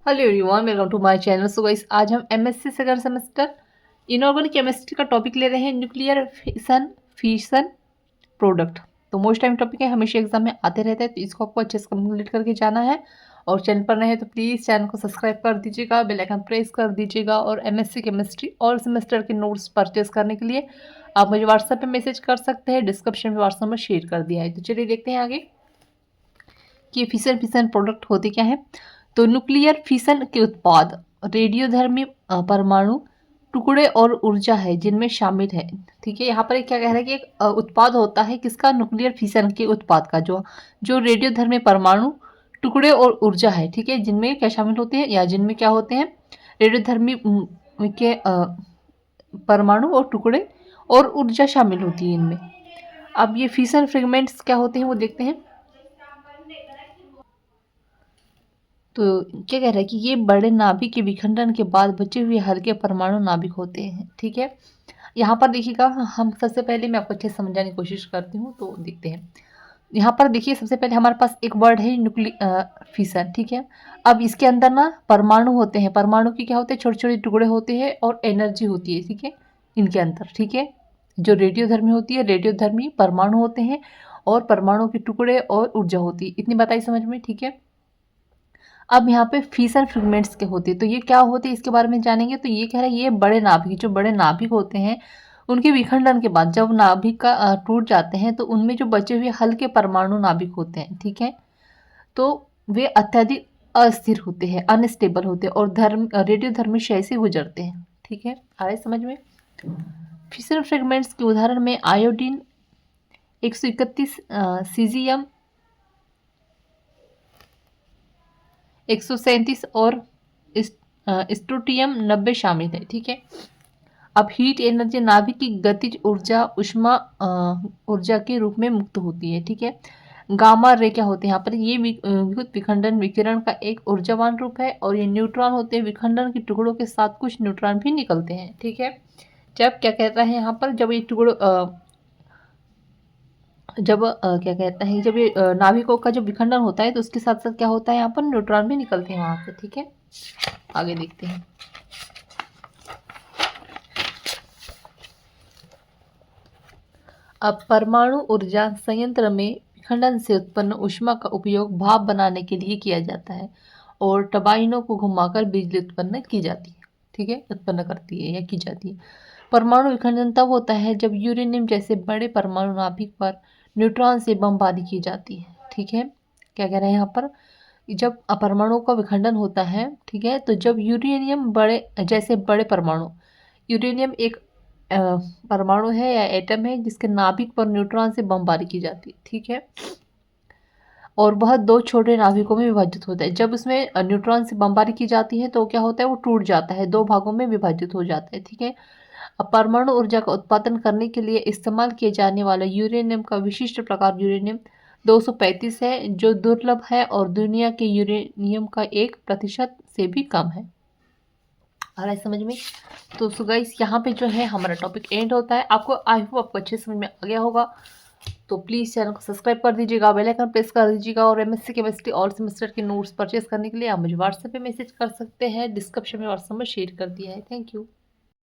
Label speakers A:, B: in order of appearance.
A: Hello everyone, welcome to my channel. So guys, आज हम MSc second semester inorganic chemistry का topic ले रहे हैं, न्यूक्लियर फिशन प्रोडक्ट। तो मोस्ट टाइम टॉपिक है, हमेशा एग्जाम में आते रहते हैं, तो इसको आपको अच्छे से कंप्लीट करके जाना है। और चैनल पर नए हैं तो प्लीज़ चैनल को सब्सक्राइब कर दीजिएगा, बेल आइकन प्रेस कर दीजिएगा। और एमएससी केमिस्ट्री ऑल सेमेस्टर के नोट्स परचेस करने के लिए आप मुझे व्हाट्सएप पे मैसेज कर सकते हैं, डिस्क्रिप्शन में व्हाट्सएप में शेयर कर दिया है। तो चलिए देखते हैं आगे कि फिशन प्रोडक्ट होते क्या है। तो न्यूक्लियर फिशन के उत्पाद रेडियोधर्मी परमाणु टुकड़े और ऊर्जा है जिनमें शामिल है। ठीक है, यहाँ पर एक क्या कह रहा है कि एक उत्पाद होता है किसका, न्यूक्लियर फिशन के उत्पाद का, जो जो रेडियोधर्मी परमाणु टुकड़े और ऊर्जा है। ठीक है, जिनमें क्या शामिल होते हैं या जिनमें क्या होते हैं, रेडियोधर्मी के परमाणु और टुकड़े और ऊर्जा शामिल होती है इनमें। अब ये फिशन फ्रेगमेंट्स क्या होते हैं वो देखते हैं। तो क्या कह रहा है कि ये बड़े नाभिक के विखंडन के बाद बचे हुए हल्के परमाणु नाभिक होते हैं। ठीक है, यहाँ पर देखिएगा, हम सबसे पहले मैं आपको अच्छे से समझाने की कोशिश करती हूँ, तो देखते हैं। यहाँ पर देखिए, सबसे पहले हमारे पास एक वर्ड है फिशन। ठीक है, अब इसके अंदर ना परमाणु होते हैं, परमाणु की क्या होते हैं, छोटे छोटे टुकड़े होते हैं और एनर्जी होती है। ठीक है, इनके अंदर। ठीक है, जो रेडियोधर्मी होती है, रेडियोधर्मी परमाणु होते हैं और परमाणु के टुकड़े और ऊर्जा होती है। इतनी बताई समझ में। ठीक है, अब यहाँ पे फिशन फ्रेगमेंट्स के होते हैं, तो ये क्या होते हैं इसके बारे में जानेंगे। तो ये कह रहा है ये बड़े नाभिक, जो बड़े नाभिक होते हैं उनके विखंडन के बाद जब नाभिक का टूट जाते हैं तो उनमें जो बचे हुए हल्के परमाणु नाभिक होते हैं, ठीक है, तो वे अत्यधिक अस्थिर होते हैं, अनस्टेबल होते हैं और रेडियोधर्मी क्षय से गुजरते हैं। ठीक है, आ रहा है समझ में। फिशन फ्रेगमेंट्स के उदाहरण में आयोडीन 131, सीजियम 137 और स्ट्रोटियम 90 शामिल है। ठीक है, अब हीट एनर्जी नाभिक की गतिज ऊर्जा उष्मा ऊर्जा के रूप में मुक्त होती है। ठीक है, गामा रे क्या होते हैं यहाँ पर, ये विद्युत विखंडन विकिरण का एक ऊर्जावान रूप है और ये न्यूट्रॉन होते हैं। विखंडन के टुकड़ों के साथ कुछ न्यूट्रॉन भी निकलते हैं। ठीक है, जब क्या कहता है यहाँ पर, जब ये टुकड़ों क्या कहता है, जब ये नाभिकों का जो विखंडन होता है तो उसके साथ साथ क्या होता है, यहाँ पर न्यूट्रॉन भी निकलते हैं वहां से। ठीक है, आगे देखते हैं। अब परमाणु ऊर्जा संयंत्र में विखंडन से उत्पन्न ऊष्मा का उपयोग भाप बनाने के लिए किया जाता है और टर्बाइनों को घुमाकर बिजली उत्पन्न की जाती है। ठीक है, उत्पन्न करती है या की जाती है। परमाणु विखंडन तब होता है जब यूरेनियम जैसे बड़े परमाणु नाभिक पर न्यूट्रॉन से बमबारी की जाती है। ठीक है, क्या कह रहे हैं यहाँ पर, जब परमाणु का विखंडन होता है, ठीक है, तो जब यूरेनियम बड़े जैसे बड़े परमाणु, यूरेनियम एक परमाणु है या एटम है जिसके नाभिक पर न्यूट्रॉन से बमबारी की जाती है। ठीक है, और वह दो छोटे नाभिकों में विभाजित होता है। जब उसमें न्यूट्रॉन से बमबारी की जाती है तो क्या होता है, वो टूट जाता है, दो भागों में विभाजित हो जाता है। ठीक है, अब परमाणु ऊर्जा का उत्पादन करने के लिए इस्तेमाल किए जाने वाला यूरेनियम का विशिष्ट प्रकार यूरेनियम 235 है, जो दुर्लभ है और दुनिया के यूरेनियम का 1% से भी कम है। आ रहा है समझ में। तो सो गाइस, यहाँ पे जो है हमारा टॉपिक एंड होता है। आपको आई होप आपको अच्छे समझ में आ गया होगा। तो प्लीज़ चैनल को सब्सक्राइब कर दीजिएगा, बेल आइकन प्रेस कर दीजिएगा। और एमएससी केमिस्ट्री ऑल सेमेस्टर के नोट्स परचेस करने के लिए आप मुझे व्हाट्सएप पे मैसेज कर सकते हैं, डिस्क्रिप्शन में व्हाट्सएप में शेयर कर दिया है। Thank you.